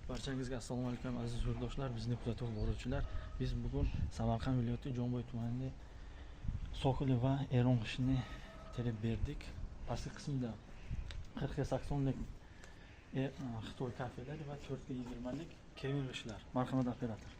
Barchangizga assalomu alaykum aziz yurtdoshlar, bizni kuzatib boruvchilar. Biz bugun Samarqand viloyati Jomboy tumanida Sokoli va Eron qishini terib berdik. Pastki qismida 40-80 lik Xitoy kafelari va 4-20 lik Kevin qishlar. Marhamat operator.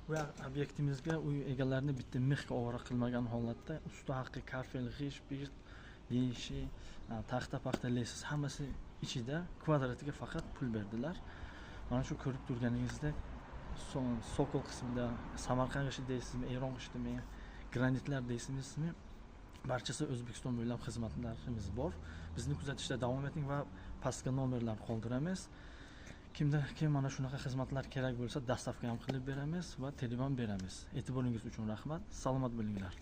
Bu obyektimizga uy egalarini bitta mixga ovora qilmagan holatda usti haqqi kafel, g'ish, bir yeyishi, taxta paxta lesiz hammasi ichida kvadratiga faqat pul berdilar. Mana shu ko'rib turganingizdek Sokol qismida Samarqand g'ishi deysizmi, Eron g'ishdimi, granitlar deysizmi, barchasi O'zbekiston bo'ylab xizmatlarimiz bor. Bizni kuzatishda davom eting va pastga nomerlarni qoldiramiz. Kimda kim mana shunaqa xizmatlar kerak bo'lsa, dastavka ham qilib beramiz va telefon beramiz. E'tiboringiz uchun rahmat. Salomat bo'linglar.